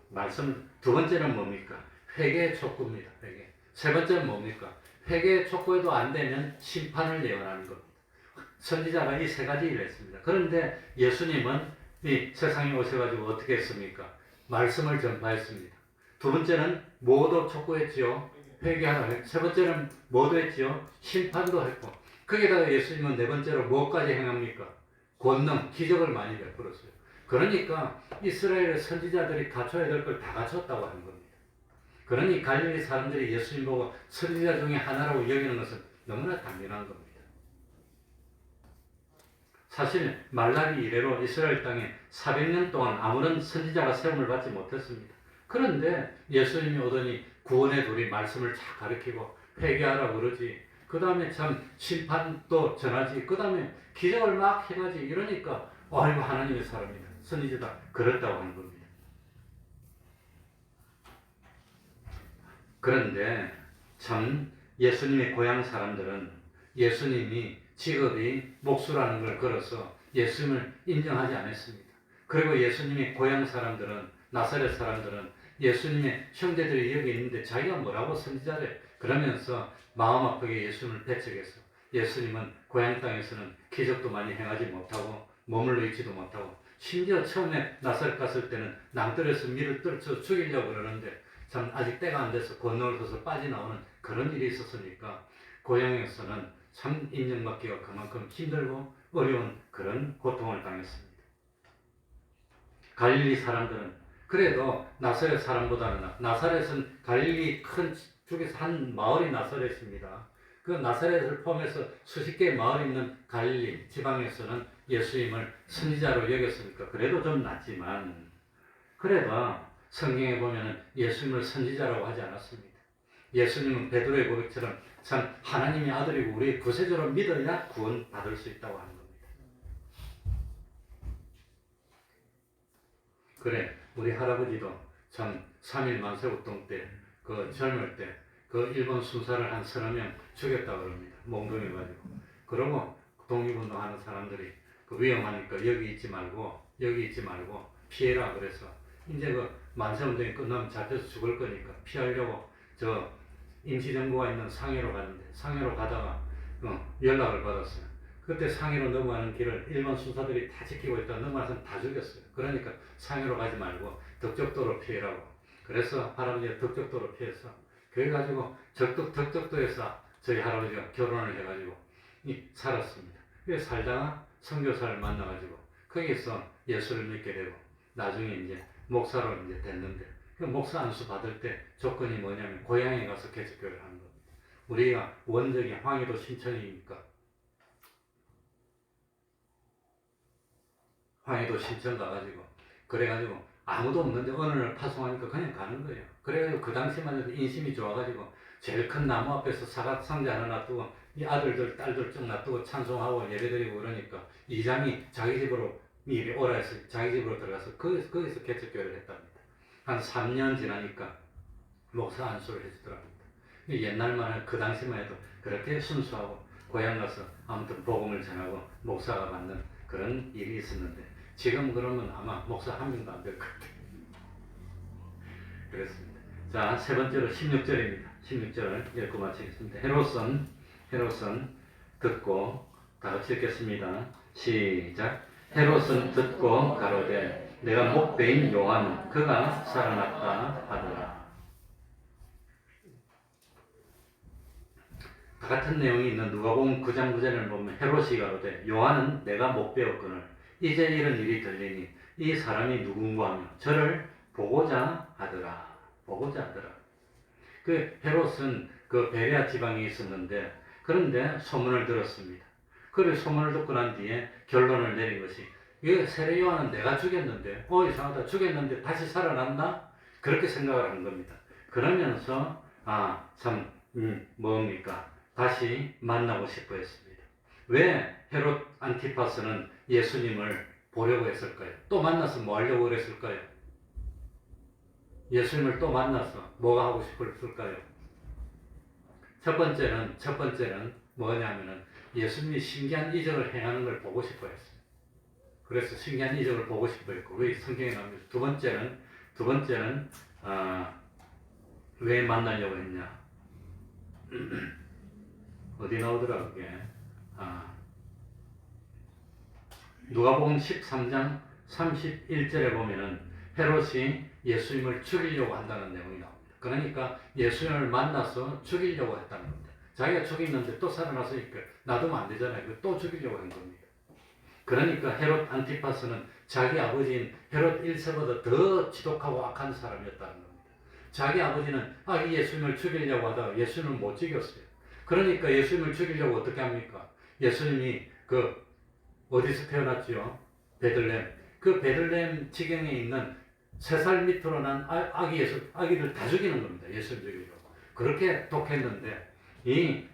말씀 두 번째는 뭡니까? 회개 촉구입니다. 회개. 세 번째는 뭡니까? 회개 촉구에도 안 되면 심판을 예언하는 겁니다. 선지자가 이 세 가지 일을 했습니다. 그런데 예수님은 이 세상에 오셔가지고 어떻게 했습니까? 말씀을 전파했습니다. 두 번째는 뭐도 촉구했지요? 회개하라. 세 번째는 뭐도 했지요? 심판도 했고. 거기다가 예수님은 네 번째로 뭐까지 행합니까? 권능, 기적을 많이 베풀었어요. 그러니까 이스라엘의 선지자들이 갖춰야 될 걸 다 갖췄다고 하는 겁니다. 그러니 갈릴리 사람들이 예수님 보고 선지자 중에 하나라고 여기는 것은 너무나 당연한 겁니다. 사실 말라기 이래로 이스라엘 땅에 400년 동안 아무런 선지자가 세움을 받지 못했습니다. 그런데 예수님이 오더니 구원의 돌이 말씀을 잘 가르치고 회개하라 그러지. 그 다음에 참 심판도 전하지. 그 다음에 기적을 막 행하지. 이러니까 아이고 하나님의 사람이다. 선지자다. 그렇다고 하는 겁니다. 그런데 참 예수님의 고향 사람들은 예수님이 직업이 목수라는 걸 걸어서 예수님을 인정하지 않았습니다. 그리고 예수님의 고향 사람들은 나사렛 사람들은 예수님의 형제들이 여기 있는데 자기가 뭐라고 선지자래 그러면서 마음 아프게 예수님을 배척해서 예수님은 고향 땅에서는 기적도 많이 행하지 못하고 머물러 있지도 못하고 심지어 처음에 나사렛 갔을 때는 낭떠러에서 밀을 떨쳐 죽이려고 그러는데 참 아직 때가 안 돼서 건너를 서서 빠져나오는 그런 일이 있었으니까 고향에서는 참 인정받기가 그만큼 힘들고 어려운 그런 고통을 당했습니다. 갈릴리 사람들은 그래도 나사렛 사람보다는 나사렛은 갈릴리 큰 쪽에서 한 마을이 나사렛입니다. 그 나사렛을 포함해서 수십 개의 마을이 있는 갈릴리 지방에서는 예수님을 선지자로 여겼으니까 그래도 좀 낫지만 그래도 성경에 보면 예수님을 선지자라고 하지 않았습니다. 예수님은 베드로의 고백처럼 참 하나님의 아들이고 우리의 구세주로 믿어야 구원받을 수 있다고 하는 겁니다. 그래 우리 할아버지도 참 3.1 만세운동 때 그 젊을 때 그 일본 순사를 한 서너 명 죽였다고 그럽니다. 몽둥해가지고. 그러고 독립운동 하는 사람들이 그 위험하니까 여기 있지 말고 피해라 그래서 이제 그 만세운동이 끝나면 잡혀서 죽을 거니까 피하려고 저 임시정부가 있는 상해로 갔는데 상해로 가다가 연락을 받았어요. 그때 상해로 넘어가는 길을 일본 순사들이 다 지키고 있다 넘어가서 다 죽였어요. 그러니까 상해로 가지 말고 덕적도로 피해라고. 그래서 할아버지가 덕적도로 피해서 그래가지고 덕적도에서 저희 할아버지가 결혼을 해가지고 살았습니다. 그래서 살다가 선교사를 만나가지고 거기서 예수를 믿게 되고 나중에 이제 목사로 이제 됐는데 그 목사 안수 받을 때 조건이 뭐냐면 고향에 가서 개척교회를 하는 겁니다. 우리가 원적이 황해도 신천이니까 황해도 신천 가가지고 그래가지고 아무도 없는데 어느 날 파송하니까 그냥 가는 거예요. 그래가지고 그 당시만 해도 인심이 좋아가지고 제일 큰 나무 앞에서 사각 상자 하나 놔두고 이 아들들 딸들 쭉 놔두고 찬송하고 예배드리고 그러니까 이장이 자기 집으로 미리 오라 해서 자기 집으로 들어가서 거기서 개척교회를 했답니다. 한 3년 지나니까 목사 안수를 해주더랍니다. 옛날만 그 당시만 해도 그렇게 순수하고 고향 가서 아무튼 복음을 전하고 목사가 받는 그런 일이 있었는데 지금 그러면 아마 목사 한 명도 안 될 것 같아요. 그렇습니다. 자, 세 번째로 16절입니다. 16절 읽고 마치겠습니다. 헤롯은 듣고 다 같이 읽겠습니다. 시작. 헤롯은 듣고 가로되 내가 목배인 요한은 그가 살아났다 하더라. 다 같은 내용이 있는 누가복음 9장 9절을 보면 헤롯이 가로되 요한은 내가 목배었거늘 이제 이런 일이 들리니 이 사람이 누군가 하며 저를 보고자 하더라. 그 헤롯은 그 베레아 지방에 있었는데 그런데 소문을 들었습니다. 그리고 소문을 듣고 난 뒤에 결론을 내린 것이 이 세례 요한은 내가 죽였는데 이상하다 죽였는데 다시 살아났나? 그렇게 생각을 한 겁니다. 그러면서 뭡니까? 다시 만나고 싶어 했습니다. 왜 헤롯 안티파스는 예수님을 보려고 했을까요? 또 만나서 뭐 하려고 그랬을까요? 예수님을 또 만나서 뭐가 하고 싶었을까요? 첫 번째는 뭐냐면은 예수님이 신기한 이적을 행하는 걸 보고 싶어 했어요. 그래서 신기한 이적을 보고 싶어 했고, 왜 성경에 나옵니다. 두 번째는, 왜 만나려고 했냐? 어디 나오더라, 그게? 누가복음 13장 31절에 보면은 헤롯이 예수님을 죽이려고 한다는 내용이 나옵니다. 그러니까 예수님을 만나서 죽이려고 했다는 겁니다. 자기가 죽였는데 또 살아나서니까 놔두면 안 되잖아요. 또 죽이려고 한 겁니다. 그러니까 헤롯 안티파스는 자기 아버지인 헤롯 1세보다 더 지독하고 악한 사람이었다는 겁니다. 자기 아버지는 이 예수님을 죽이려고 하다가 예수님을 못 죽였어요. 그러니까 예수님을 죽이려고 어떻게 합니까? 예수님이 어디서 태어났지요? 베들레헴. 그 베들레헴 지경에 있는 3살 밑으로 난 아기를 다 죽이는 겁니다. 예수님 죽이려고. 그렇게 독했는데 이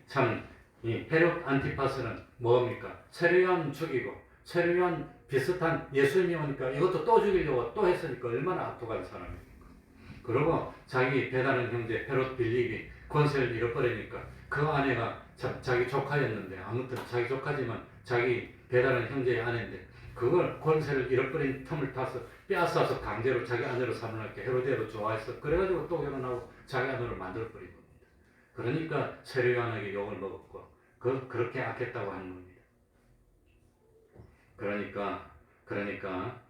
헤롯 안티파스는 뭡니까? 세례 요한 죽이고 세례 요한 비슷한 예수님이 오니까 이것도 또 죽이려고 또 했으니까 얼마나 악독한 사람입니까? 그리고 자기 배다른 형제 헤롯 빌립이 권세를 잃어버리니까 그 아내가 자기 조카였는데 아무튼 자기 조카지만 자기 배다른 형제의 아내인데 그걸 권세를 잃어버린 틈을 타서 빼앗아서 강제로 자기 아내로 삼으려니까 헤로데도 좋아해서 그래가지고 또 결혼하고 자기 아내를 만들어버린 겁니다. 그러니까 세례 요한에게 욕을 먹었고 그렇게 악했다고 하는 겁니다. 그러니까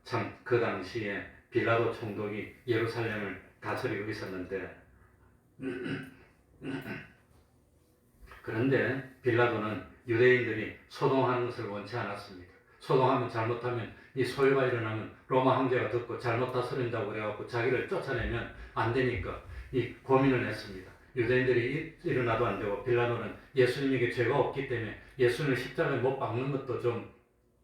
참 그 당시에 빌라도 총독이 예루살렘을 다스리고 있었는데 그런데 빌라도는 유대인들이 소동하는 것을 원치 않았습니다. 소동하면 잘못하면 이 소유가 일어나면 로마 황제가 듣고 잘못 다스린다고 그래갖고 자기를 쫓아내면 안 되니까 이 고민을 했습니다. 유대인들이 일어나도 안 되고 빌라도는 예수님에게 죄가 없기 때문에 예수님을 십자가에 못 박는 것도 좀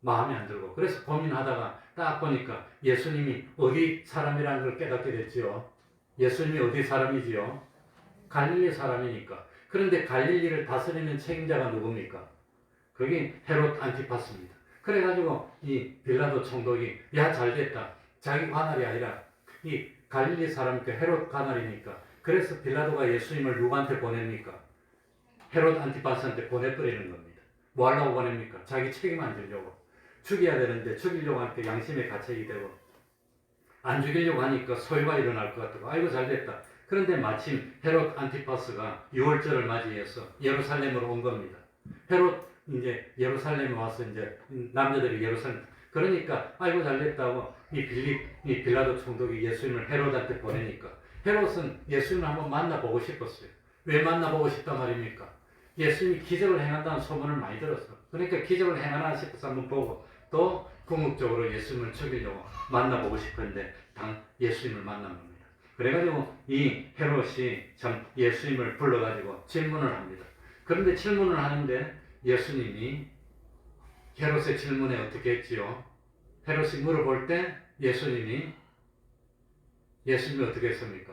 마음에 안 들고 그래서 고민하다가 딱 보니까 예수님이 어디 사람이라는 걸 깨닫게 됐지요. 예수님이 어디 사람이지요? 갈릴리 사람이니까. 그런데 갈릴리를 다스리는 책임자가 누굽니까? 그게 헤롯 안티파스입니다. 그래가지고 이 빌라도 총독이 잘됐다. 자기 관할이 아니라 이 갈릴리 사람이니까 헤롯 관할이니까. 그래서 빌라도가 예수님을 누구한테 보냅니까? 헤롯 안티파스한테 보내버리는 겁니다. 뭐 하려고 보냅니까? 자기 책임 안 지려고. 죽여야 되는데 죽이려고 하니까 양심의 가책이 되고 안 죽이려고 하니까 소유가 일어날 것 같고 아이고 잘됐다. 그런데 마침 헤롯 안티파스가 6월절을 맞이해서 예루살렘으로 온 겁니다. 헤롯 이제 예루살렘에 와서 이제 남자들이 예루살렘 그러니까 아이고 잘됐다고 이 빌라도 총독이 예수님을 헤롯한테 보내니까 헤롯은 예수님을 한번 만나보고 싶었어요. 왜 만나보고 싶단 말입니까? 예수님이 기적을 행한다는 소문을 많이 들었어. 그러니까 기적을 행하나 싶어서 한번 보고 또 궁극적으로 예수님을 죽이려고 만나보고 싶었는데 예수님을 만난 겁니다. 그래가지고 이 헤롯이 참 예수님을 불러가지고 질문을 합니다. 그런데 질문을 하는데 예수님이 헤롯의 질문에 어떻게 했지요? 헤롯이 물어볼 때 예수님이 어떻게 했습니까?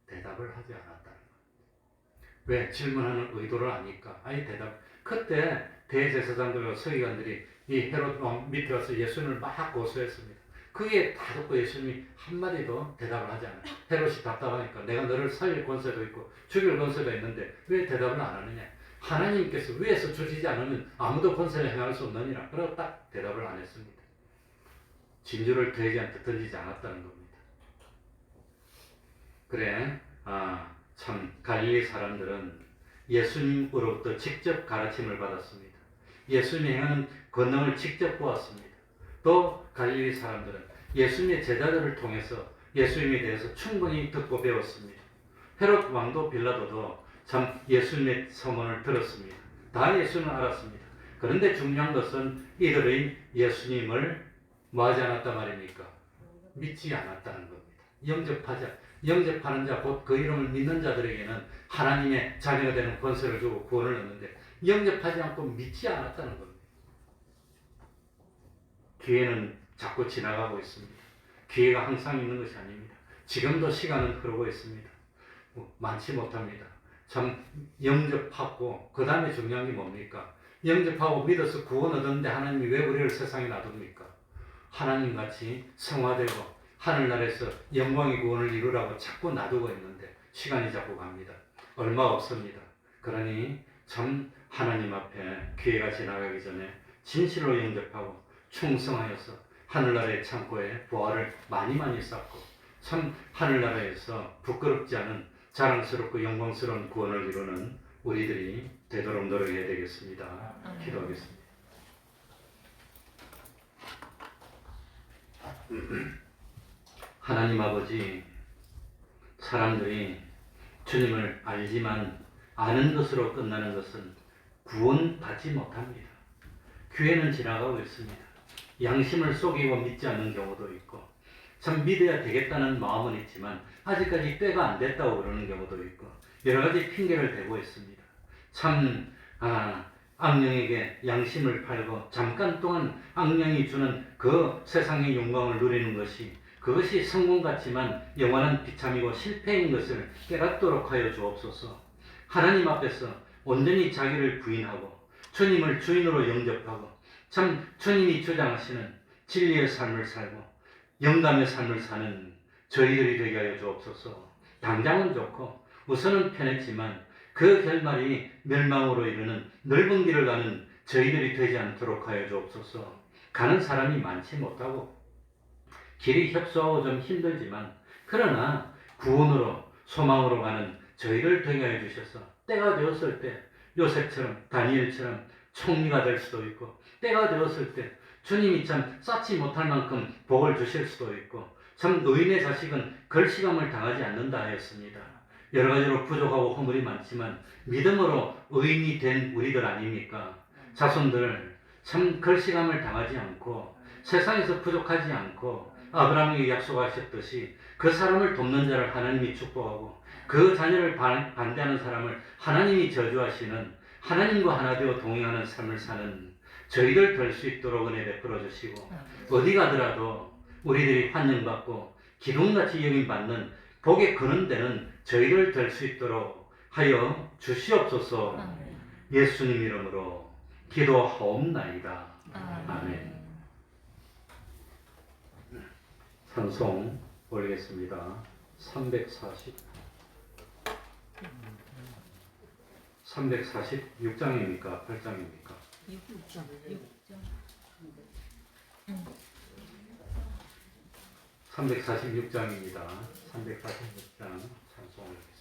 대답을 하지 않았다는 거예요. 왜? 질문하는 의도를 아니까. 그때 대제사장들과 서기관들이 이 헤롯 왕 밑에 가서 예수님을 막 고소했습니다. 그게 다 듣고 예수님이 한마디도 대답을 하지 않아요. 헤롯이 답답하니까 내가 너를 살릴 권세도 있고 죽일 권세도 있는데 왜 대답을 안 하느냐. 하나님께서 위에서 주시지 않으면 아무도 권세를 행할 수 없느니라. 그러고 딱 대답을 안 했습니다. 진주를 돼지한테 던지지 않았다는 겁니다. 그래, 참 갈릴리 사람들은 예수님으로부터 직접 가르침을 받았습니다. 예수님이 행하는 권능을 직접 보았습니다. 또 갈릴리 사람들은 예수님의 제자들을 통해서 예수님에 대해서 충분히 듣고 배웠습니다. 헤롯 왕도 빌라도도 참 예수님의 서문을 들었습니다. 다 예수는 알았습니다. 그런데 중요한 것은 이들의 예수님을 뭐하지 않았단 말입니까? 믿지 않았다는 겁니다. 영접하는 자, 곧 그 이름을 믿는 자들에게는 하나님의 자녀가 되는 권세를 주고 구원을 얻는데 영접하지 않고 믿지 않았다는 겁니다. 기회는 자꾸 지나가고 있습니다. 기회가 항상 있는 것이 아닙니다. 지금도 시간은 흐르고 있습니다. 많지 못합니다. 참 영접하고 그 다음에 중요한 게 뭡니까? 영접하고 믿어서 구원 얻었는데 하나님이 왜 우리를 세상에 놔둡니까? 하나님같이 성화되고 하늘나라에서 영광의 구원을 이루라고 자꾸 놔두고 있는데 시간이 자꾸 갑니다. 얼마 없습니다. 그러니 참 하나님 앞에 기회가 지나가기 전에 진실로 영접하고 충성하여서 하늘나라의 창고에 보화를 많이 쌓고 참 하늘나라에서 부끄럽지 않은 자랑스럽고 영광스러운 구원을 이루는 우리들이 되도록 노력해야 되겠습니다. 기도하겠습니다. 하나님 아버지, 사람들이 주님을 알지만 아는 것으로 끝나는 것은 구원받지 못합니다. 기회는 지나가고 있습니다. 양심을 속이고 믿지 않는 경우도 있고 참 믿어야 되겠다는 마음은 있지만 아직까지 때가 안 됐다고 그러는 경우도 있고 여러 가지 핑계를 대고 있습니다. 참 악령에게 양심을 팔고 잠깐 동안 악령이 주는 그 세상의 영광을 누리는 것이 그것이 성공 같지만 영원한 비참이고 실패인 것을 깨닫도록 하여 주옵소서. 하나님 앞에서 온전히 자기를 부인하고 주님을 주인으로 영접하고 참 주님이 주장하시는 진리의 삶을 살고 영감의 삶을 사는 저희들이 되게 하여 주옵소서. 당장은 좋고 우선은 편했지만 그 결말이 멸망으로 이르는 넓은 길을 가는 저희들이 되지 않도록 하여 주옵소서. 가는 사람이 많지 못하고 길이 협소하고 좀 힘들지만 그러나 구원으로 소망으로 가는 저희를 되게 하여 주셔서 때가 되었을 때 요셉처럼 다니엘처럼 총리가 될 수도 있고 때가 되었을 때 주님이 참 쌓지 못할 만큼 복을 주실 수도 있고 참 의인의 자식은 걸시감을 당하지 않는다 하였습니다. 여러 가지로 부족하고 허물이 많지만 믿음으로 의인이 된 우리들 아닙니까? 자손들 참 걸시감을 당하지 않고 세상에서 부족하지 않고 아브라함에게 약속하셨듯이 그 사람을 돕는 자를 하나님이 축복하고 그 자녀를 반대하는 사람을 하나님이 저주하시는 하나님과 하나 되어 동행하는 삶을 사는 저희들 될 수 있도록 은혜 베풀어 주시고 어디 가더라도 우리들이 환영받고 기둥같이 여김받는 복에 거는 데는 저희들 될 수 있도록 하여 주시옵소서. 예수님 이름으로 기도하옵나이다. 아멘. 찬송 올리겠습니다. 346장입니까? 8장입니까? 6장. 346장입니다. 346장 찬송 올리겠습니다.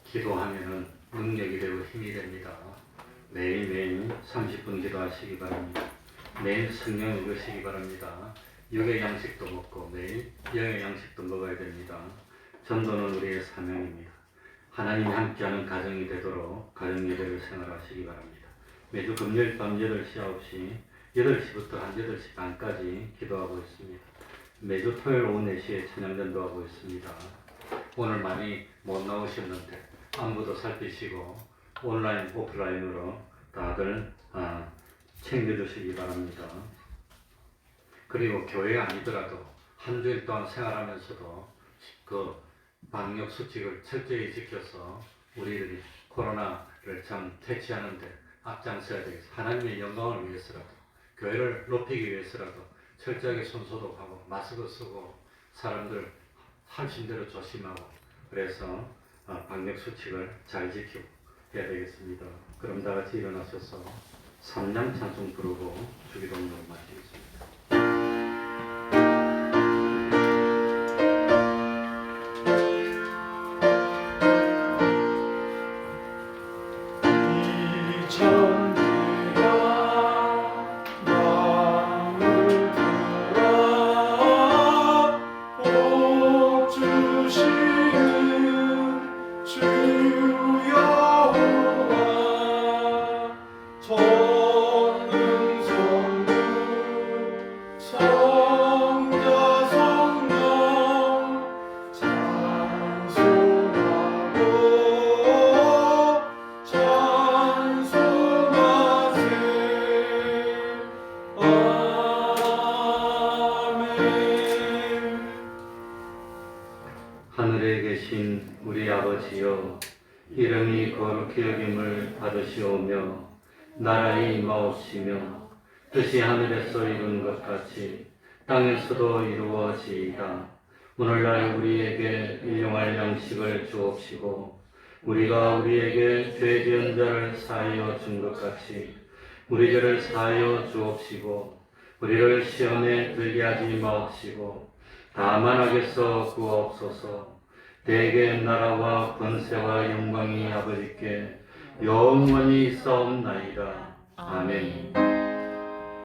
기도하면은 능력이 되고 힘이 됩니다. 매일매일 30분 기도하시기 바랍니다. 매일 성경 읽으시기 바랍니다. 육의 양식도 먹고 매일 영의 양식도 먹어야 됩니다. 전도는 우리의 사명입니다. 하나님이 함께하는 가정이 되도록 가정 예배를 생활하시기 바랍니다. 매주 금요일 밤 8시, 9시, 8시부터 한 8시 반까지 기도하고 있습니다. 매주 토요일 오후 4시에 찬양전도 하고 있습니다. 오늘 많이 못 나오셨는데 안부도 살피시고 온라인, 오프라인으로 다들 챙겨주시기 바랍니다. 그리고 교회가 아니더라도 한 주일 동안 생활하면서도 그 방역 수칙을 철저히 지켜서 우리들이 코로나를 참 퇴치하는데 앞장서야 되겠습니다. 하나님의 영광을 위해서라도 교회를 높이기 위해서라도 철저하게 손소독하고 마스크 쓰고 사람들 하신 대로 조심하고 그래서 방역 수칙을 잘 지키고 해야 되겠습니다. 그럼 다 같이 일어나셔서 삼냥 찬송 부르고 주기도문을 마치겠습니다. 하늘에 계신 우리 아버지여, 이름이 거룩히 여김을 받으시오며 나라의 임하옵시며 뜻이 하늘에서 이룬 것 같이 땅에서도 이루어지이다. 오늘날 우리에게 일용할 양식을 주옵시고 우리가 우리에게 죄 지은 자를 사하여 준 것 같이 우리 죄를 사하여 주옵시고 우리를 시험에 들게 하지 마옵시고 다만 악에서 구하옵소서. 대개 나라와 권세와 영광이 아버지께 영원히 있사옵나이다. 아멘.